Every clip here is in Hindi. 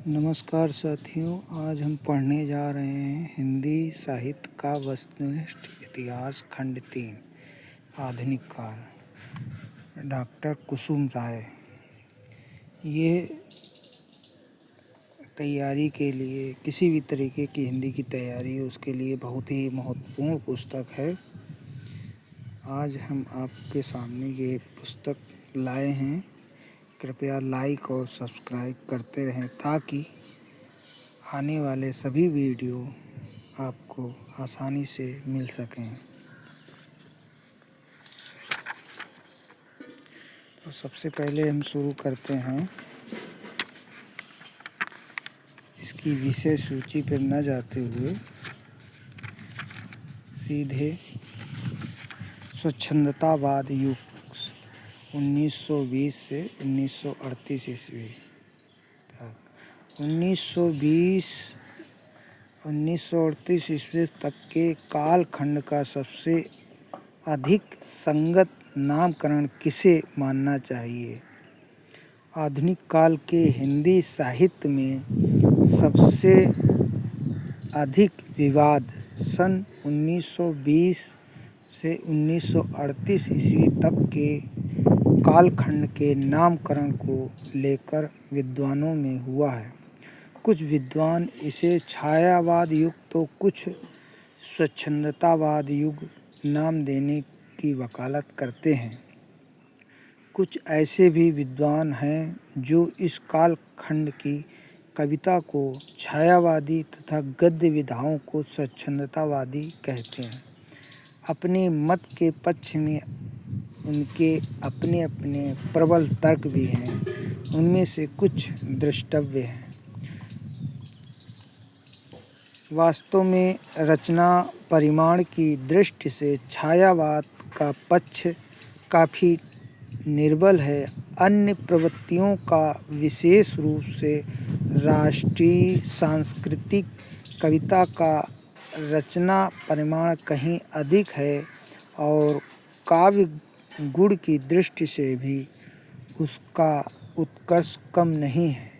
नमस्कार साथियों, आज हम पढ़ने जा रहे हैं हिंदी साहित्य का वस्तुनिष्ठ इतिहास खंड 3 आधुनिक काल। डॉक्टर कुसुम राय। ये तैयारी के लिए, किसी भी तरीके की हिंदी की तैयारी उसके लिए बहुत ही महत्वपूर्ण पुस्तक है। आज हम आपके सामने ये पुस्तक लाए हैं। कृपया लाइक और सब्सक्राइब करते रहें ताकि आने वाले सभी वीडियो आपको आसानी से मिल सकें। तो सबसे पहले हम शुरू करते हैं। इसकी विषय सूची पर न जाते हुए सीधे स्वच्छंदतावाद युग 1920 से 1938 ईस्वी तक। 1938 ईस्वी तक के कालखंड का सबसे अधिक संगत नामकरण किसे मानना चाहिए? आधुनिक काल के हिंदी साहित्य में सबसे अधिक विवाद सन 1920 से 1938 ईस्वी तक के कालखंड के नामकरण को लेकर विद्वानों में हुआ है। कुछ विद्वान इसे छायावाद युग तो कुछ स्वच्छंदतावाद युग नाम देने की वकालत करते हैं। कुछ ऐसे भी विद्वान हैं जो इस कालखंड की कविता को छायावादी तथा गद्य विधाओं को स्वच्छंदतावादी कहते हैं। अपने मत के पक्ष में उनके अपने अपने प्रबल तर्क भी हैं। उनमें से कुछ द्रष्टव्य हैं। वास्तव में रचना परिमाण की दृष्टि से छायावाद का पक्ष काफ़ी निर्बल है। अन्य प्रवृत्तियों का, विशेष रूप से राष्ट्रीय सांस्कृतिक कविता का रचना परिमाण कहीं अधिक है और काव्य गुण की दृष्टि से भी उसका उत्कर्ष कम नहीं है।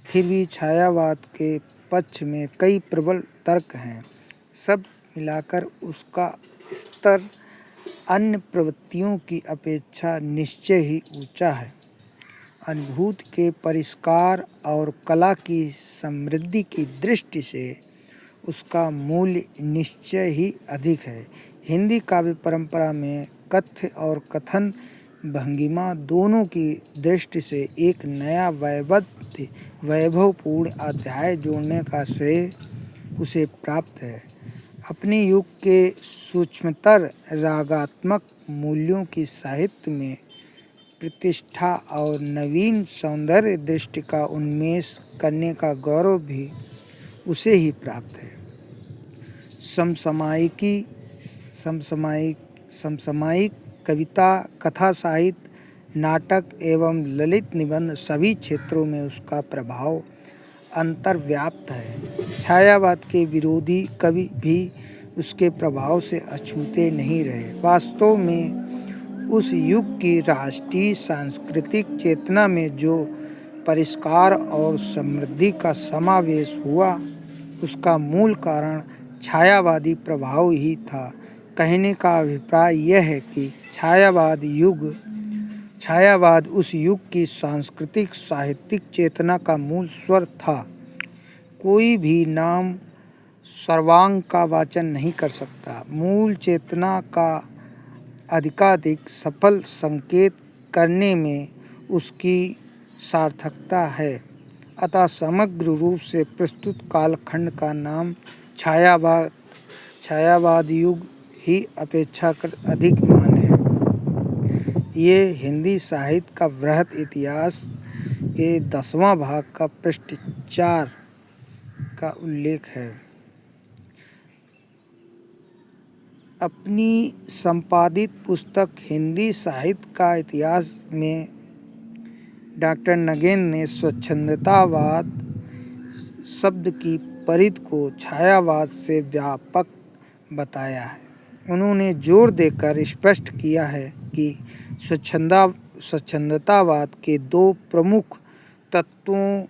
फिर भी छायावाद के पक्ष में कई प्रबल तर्क हैं। सब मिलाकर उसका स्तर अन्य प्रवृत्तियों की अपेक्षा निश्चय ही ऊंचा है। अनुभूति के परिष्कार और कला की समृद्धि की दृष्टि से उसका मूल्य निश्चय ही अधिक है। हिंदी काव्य परंपरा में कथ्य और कथन भंगिमा दोनों की दृष्टि से एक नया वैभवपूर्ण अध्याय जोड़ने का श्रेय उसे प्राप्त है। अपने युग के सूक्ष्मतर रागात्मक मूल्यों की साहित्य में प्रतिष्ठा और नवीन सौंदर्य दृष्टि का उन्मेष करने का गौरव भी उसे ही प्राप्त है। समसामयिक कविता, कथा साहित्य, नाटक एवं ललित निबंध सभी क्षेत्रों में उसका प्रभाव अंतर्व्याप्त है। छायावाद के विरोधी कवि भी उसके प्रभाव से अछूते नहीं रहे। वास्तव में उस युग की राष्ट्रीय सांस्कृतिक चेतना में जो परिष्कार और समृद्धि का समावेश हुआ, उसका मूल कारण छायावादी प्रभाव ही था। कहने का अभिप्राय यह है कि छायावाद उस युग की सांस्कृतिक साहित्यिक चेतना का मूल स्वर था। कोई भी नाम सर्वांग का वाचन नहीं कर सकता। मूल चेतना का अधिकाधिक सफल संकेत करने में उसकी सार्थकता है। अतः समग्र रूप से प्रस्तुत कालखंड का नाम छायावाद युग ही अपेक्षाकृत अधिक मान है। ये हिंदी साहित्य का वृहत इतिहास के 10वां भाग का पृष्ठ 4 का उल्लेख है। अपनी संपादित पुस्तक हिंदी साहित्य का इतिहास में डॉक्टर नगेंद्र ने स्वच्छंदतावाद शब्द की परिधि को छायावाद से व्यापक बताया है। उन्होंने जोर देकर स्पष्ट किया है कि स्वच्छंदतावाद के दो प्रमुख तत्वों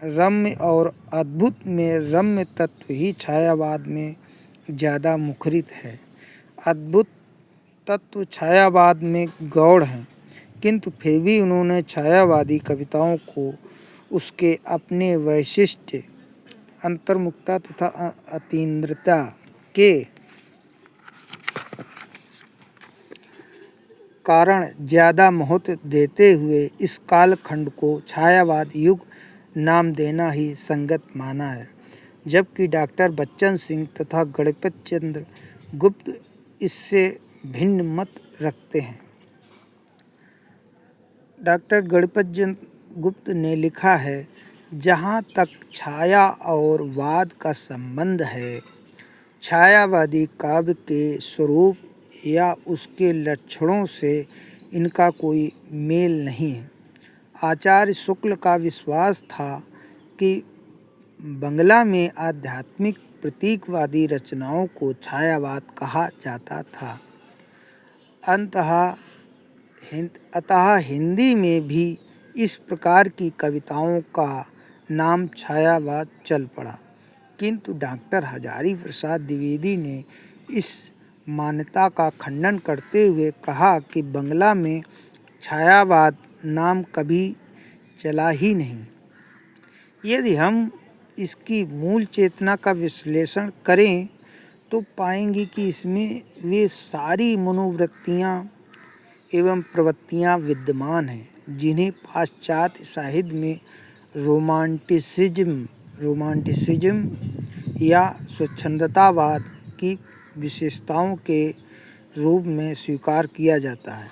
रम्य और अद्भुत में रम्य तत्व ही छायावाद में ज़्यादा मुखरित है। अद्भुत तत्व छायावाद में गौड़ हैं, किंतु फिर भी उन्होंने छायावादी कविताओं को उसके अपने वैशिष्ट अंतर्मुखता तथा अतीन्द्रता के कारण ज़्यादा महत्व देते हुए इस कालखंड को छायावाद युग नाम देना ही संगत माना है, जबकि डॉक्टर बच्चन सिंह तथा गणपत चंद्र गुप्त इससे भिन्न मत रखते हैं। डॉक्टर गणपत चंद्र गुप्त ने लिखा है, जहाँ तक छाया और वाद का संबंध है, छायावादी काव्य के स्वरूप या उसके लक्षणों से इनका कोई मेल नहीं है। आचार्य शुक्ल का विश्वास था कि बंगला में आध्यात्मिक प्रतीकवादी रचनाओं को छायावाद कहा जाता था। अतः हिंदी में भी इस प्रकार की कविताओं का नाम छायावाद चल पड़ा, किंतु डॉक्टर हजारी प्रसाद द्विवेदी ने इस मान्यता का खंडन करते हुए कहा कि बंगला में छायावाद नाम कभी चला ही नहीं। यदि हम इसकी मूल चेतना का विश्लेषण करें तो पाएंगे कि इसमें वे सारी मनोवृत्तियाँ एवं प्रवृत्तियाँ विद्यमान हैं जिन्हें पाश्चात्य साहित्य में रोमांटिसिज्म या स्वच्छंदतावाद की विशेषताओं के रूप में स्वीकार किया जाता है।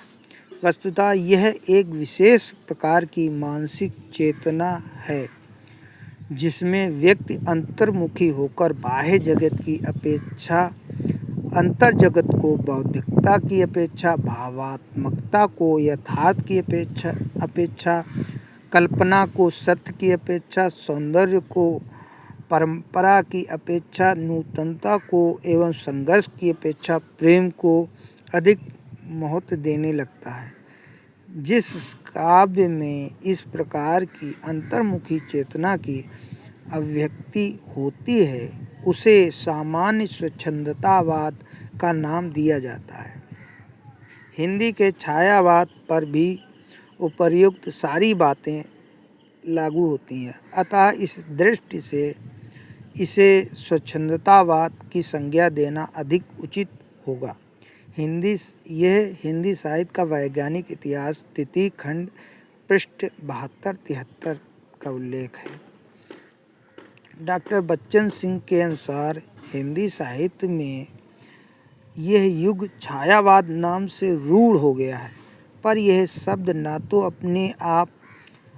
वस्तुतः यह एक विशेष प्रकार की मानसिक चेतना है जिसमें व्यक्ति अंतर्मुखी होकर बाह्य जगत की अपेक्षा अंतर जगत को बौद्धिकता की अपेक्षा, भावात्मकता को यथार्थ की अपेक्षा, कल्पना को सत्य की अपेक्षा, सौंदर्य को परंपरा की अपेक्षा, नूतनता को एवं संघर्ष की अपेक्षा प्रेम को अधिक महत्व देने लगता है। जिस काव्य में इस प्रकार की अंतर्मुखी चेतना की अभिव्यक्ति होती है उसे सामान्य स्वच्छंदतावाद का नाम दिया जाता है। हिंदी के छायावाद पर भी उपर्युक्त सारी बातें लागू होती हैं, अतः इस दृष्टि से इसे स्वच्छंदतावाद की संज्ञा देना अधिक उचित होगा। यह हिंदी साहित्य का वैज्ञानिक इतिहास तृतीय खंड पृष्ठ 72-73 का उल्लेख है। डॉक्टर बच्चन सिंह के अनुसार हिंदी साहित्य में यह युग छायावाद नाम से रूढ़ हो गया है, पर यह शब्द न तो अपने आप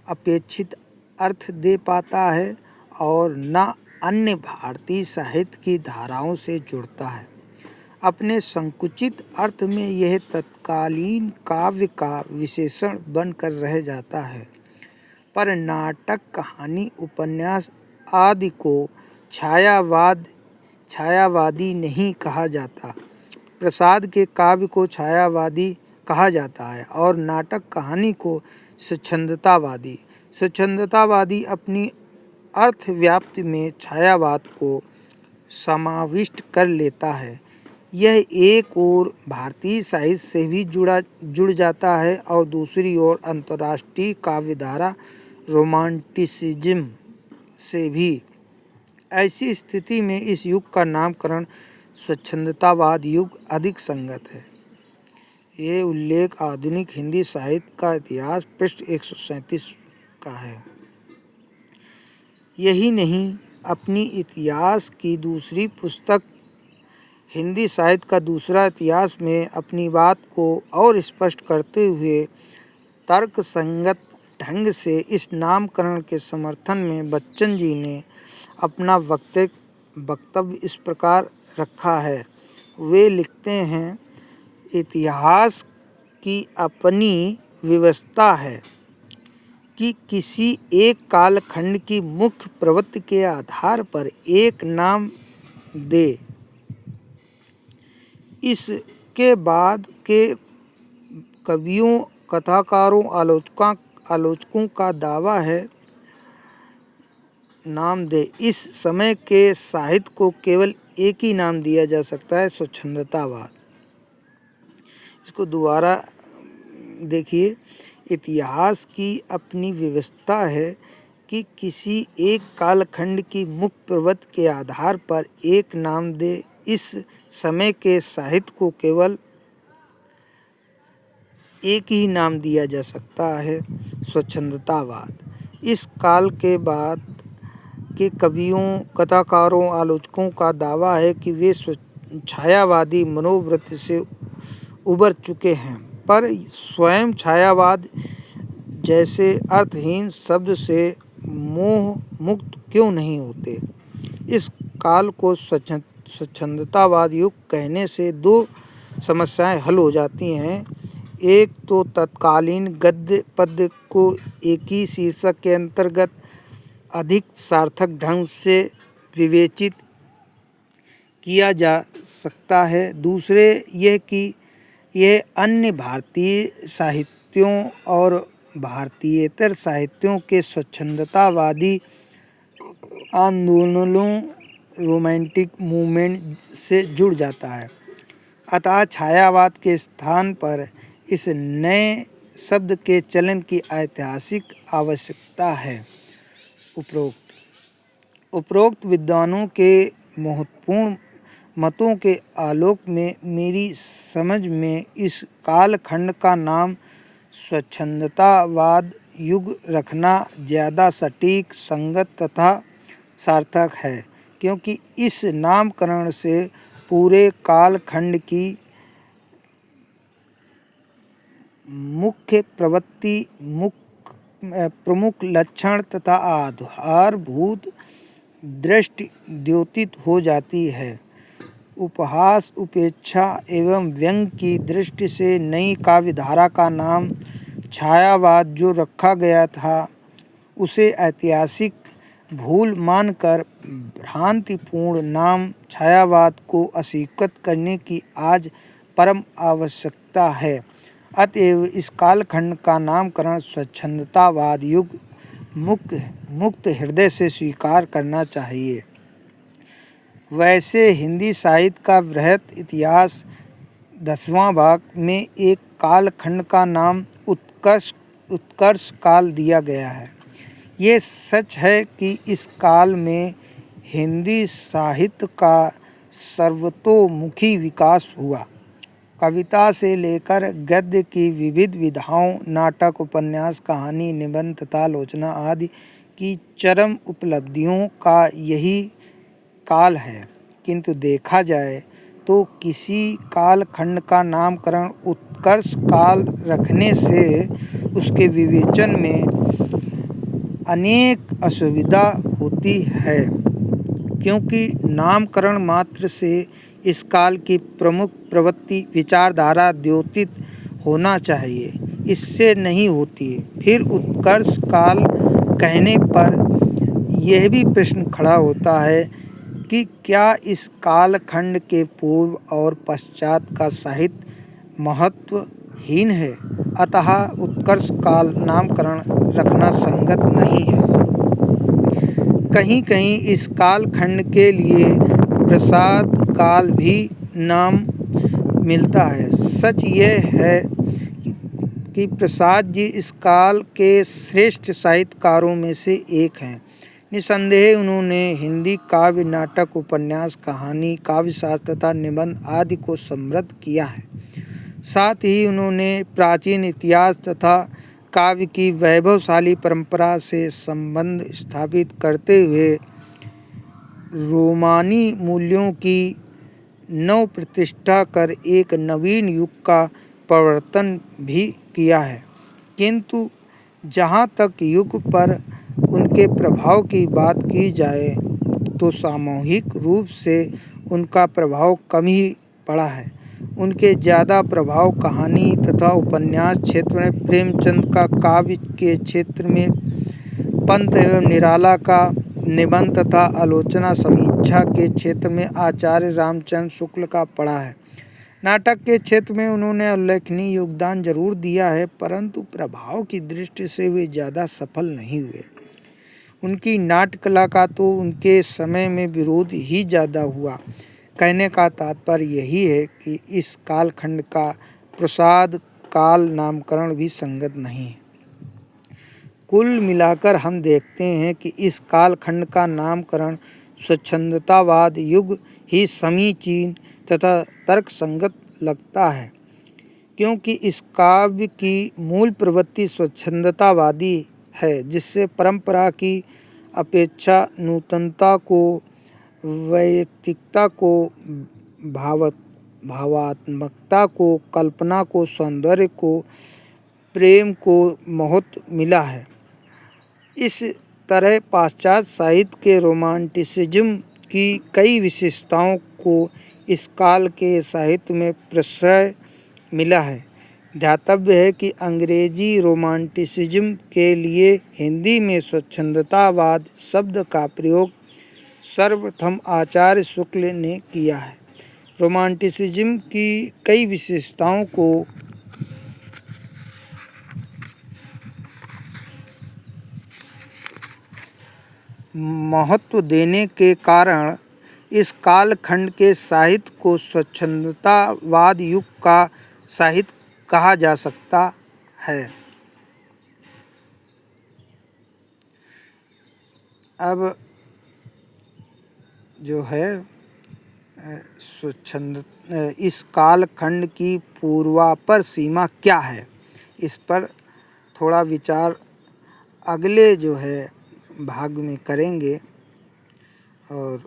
अपेक्षित अर्थ दे पाता है और न अन्य भारतीय साहित्य की धाराओं से जुड़ता है। अपने संकुचित अर्थ में यह तत्कालीन काव्य का विशेषण बनकर रह जाता है, पर नाटक, कहानी, उपन्यास आदि को छायावादी नहीं कहा जाता। प्रसाद के काव्य को छायावादी कहा जाता है और नाटक, कहानी को स्वच्छंदतावादी। स्वच्छंदतावादी अपनी अर्थ व्याप्ति में छायावाद को समाविष्ट कर लेता है। यह एक ओर भारतीय साहित्य से भी जुड़ जाता है और दूसरी ओर अंतर्राष्ट्रीय काव्यधारा रोमांटिसिज्म से भी। ऐसी स्थिति में इस युग का नामकरण स्वच्छंदतावाद युग अधिक संगत है। ये उल्लेख आधुनिक हिंदी साहित्य का इतिहास पृष्ठ 137 का है। यही नहीं, अपनी इतिहास की दूसरी पुस्तक हिंदी साहित्य का दूसरा इतिहास में अपनी बात को और स्पष्ट करते हुए तर्कसंगत ढंग से इस नामकरण के समर्थन में बच्चन जी ने अपना वक्तव्य इस प्रकार रखा है। वे लिखते हैं, इतिहास की अपनी व्यवस्था है कि किसी एक कालखंड की मुख्य प्रवृत्ति के आधार पर एक नाम दे। इसके बाद के कवियों, कथाकारों, आलोचकों का दावा है नाम दे। इस समय के साहित्य को केवल एक ही नाम दिया जा सकता है, स्वच्छंदतावाद। इसको दोबारा देखिए। इतिहास की अपनी व्यवस्था है कि किसी एक कालखंड की मुख्य प्रवृत्ति के आधार पर एक नाम दे। इस समय के साहित्य को केवल एक ही नाम दिया जा सकता है, स्वच्छंदतावाद। इस काल के बाद के कवियों, कथाकारों, आलोचकों का दावा है कि वे छायावादी मनोवृत्ति से उबर चुके हैं, पर स्वयं छायावाद जैसे अर्थहीन शब्द से मोह मुक्त क्यों नहीं होते। इस काल को स्वच्छंदतावाद युग कहने से दो समस्याएं हल हो जाती हैं। एक तो तत्कालीन गद्य पद्य को एक ही शीर्षक के अंतर्गत अधिक सार्थक ढंग से विवेचित किया जा सकता है। दूसरे यह कि यह अन्य भारतीय साहित्यों और भारतीयेतर साहित्यों के स्वच्छंदतावादी आंदोलनों, रोमांटिक मूवमेंट से जुड़ जाता है। अतः छायावाद के स्थान पर इस नए शब्द के चलन की ऐतिहासिक आवश्यकता है। उपरोक्त विद्वानों के महत्वपूर्ण मतों के आलोक में मेरी समझ में इस कालखंड का नाम स्वच्छंदतावाद युग रखना ज़्यादा सटीक, संगत तथा सार्थक है, क्योंकि इस नामकरण से पूरे कालखंड की मुख्य प्रवृत्ति, प्रमुख लक्षण तथा आधारभूत दृष्टि द्योतित हो जाती है। उपहास, उपेक्षा एवं व्यंग की दृष्टि से नई काव्यधारा का नाम छायावाद जो रखा गया था, उसे ऐतिहासिक भूल मानकर भ्रांतिपूर्ण नाम छायावाद को अस्वीकृत करने की आज परम आवश्यकता है। अतएव इस कालखंड का नामकरण स्वच्छंदतावाद युग मुक्त हृदय से स्वीकार करना चाहिए। वैसे हिंदी साहित्य का बृहत इतिहास 10वां भाग में एक कालखंड का नाम उत्कर्ष काल दिया गया है। ये सच है कि इस काल में हिंदी साहित्य का सर्वतोमुखी विकास हुआ। कविता से लेकर गद्य की विविध विधाओं, नाटक, उपन्यास, कहानी, निबंध तथा आलोचना आदि की चरम उपलब्धियों का यही काल है। किंतु देखा जाए तो किसी कालखंड का नामकरण उत्कर्ष काल रखने से उसके विवेचन में अनेक असुविधा होती है, क्योंकि नामकरण मात्र से इस काल की प्रमुख प्रवृत्ति, विचारधारा द्योतित होना चाहिए, इससे नहीं होती। फिर उत्कर्ष काल कहने पर यह भी प्रश्न खड़ा होता है कि क्या इस कालखंड के पूर्व और पश्चात का साहित्य महत्वहीन है। अतः उत्कर्ष काल नामकरण रखना संगत नहीं है। कहीं कहीं इस कालखंड के लिए प्रसाद काल भी नाम मिलता है। सच यह है कि प्रसाद जी इस काल के श्रेष्ठ साहित्यकारों में से एक हैं। निसंदेह उन्होंने हिंदी काव्य, नाटक, उपन्यास, कहानी, काव्यशास्त्र तथा निबंध आदि को समृद्ध किया है। साथ ही उन्होंने प्राचीन इतिहास तथा काव्य की वैभवशाली परंपरा से संबंध स्थापित करते हुए रोमानी मूल्यों की नव प्रतिष्ठा कर एक नवीन युग का प्रवर्तन भी किया है। किंतु जहाँ तक युग पर उनके प्रभाव की बात की जाए तो सामूहिक रूप से उनका प्रभाव कम ही पड़ा है। उनके ज़्यादा प्रभाव कहानी तथा उपन्यास क्षेत्र में प्रेमचंद का काव्य के क्षेत्र में, पंत एवं निराला का निबंध तथा आलोचना समीक्षा के क्षेत्र में आचार्य रामचंद्र शुक्ल का पड़ा है। नाटक के क्षेत्र में उन्होंने उल्लेखनीय योगदान जरूर दिया है, परंतु प्रभाव की दृष्टि से वे ज़्यादा सफल नहीं हुए। उनकी नाट्य कला का तो उनके समय में विरोध ही ज़्यादा हुआ। कहने का तात्पर्य यही है कि इस कालखंड का प्रसाद काल नामकरण भी संगत नहीं है। कुल मिलाकर हम देखते हैं कि इस कालखंड का नामकरण स्वच्छंदतावाद युग ही समीचीन तथा तर्कसंगत लगता है, क्योंकि इस काव्य की मूल प्रवृत्ति स्वच्छंदतावादी है, जिससे परंपरा की अपेक्षा नूतनता को, वैयक्तिकता को, भावात्मकता को, कल्पना को, सौंदर्य को, प्रेम को महत्व मिला है। इस तरह पाश्चात्य साहित्य के रोमांटिसिज्म की कई विशेषताओं को इस काल के साहित्य में प्रश्रय मिला है। ध्यातव्य है कि अंग्रेजी रोमांटिसिज्म के लिए हिंदी में स्वच्छंदतावाद शब्द का प्रयोग सर्वप्रथम आचार्य शुक्ल ने किया है। रोमांटिसिज्म की कई विशेषताओं को महत्व देने के कारण इस कालखंड के साहित्य को स्वच्छंदतावाद युग का साहित्य कहा जा सकता है। अब जो है इस कालखंड की पूर्वापर सीमा क्या है, इस पर थोड़ा विचार अगले जो है भाग में करेंगे। और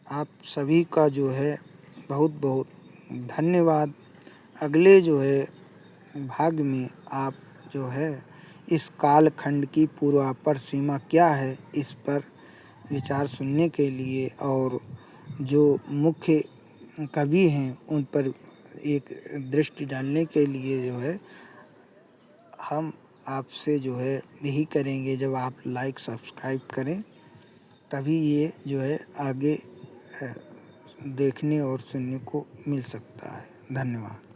आप सभी का जो है बहुत बहुत धन्यवाद। अगले जो है भाग में आप जो है इस कालखंड की पूर्वापर सीमा क्या है, इस पर विचार सुनने के लिए और जो मुख्य कवि हैं उन पर एक दृष्टि डालने के लिए जो है हम आपसे जो है यही करेंगे। जब आप लाइक सब्सक्राइब करें तभी ये जो है आगे देखने और सुनने को मिल सकता है। धन्यवाद।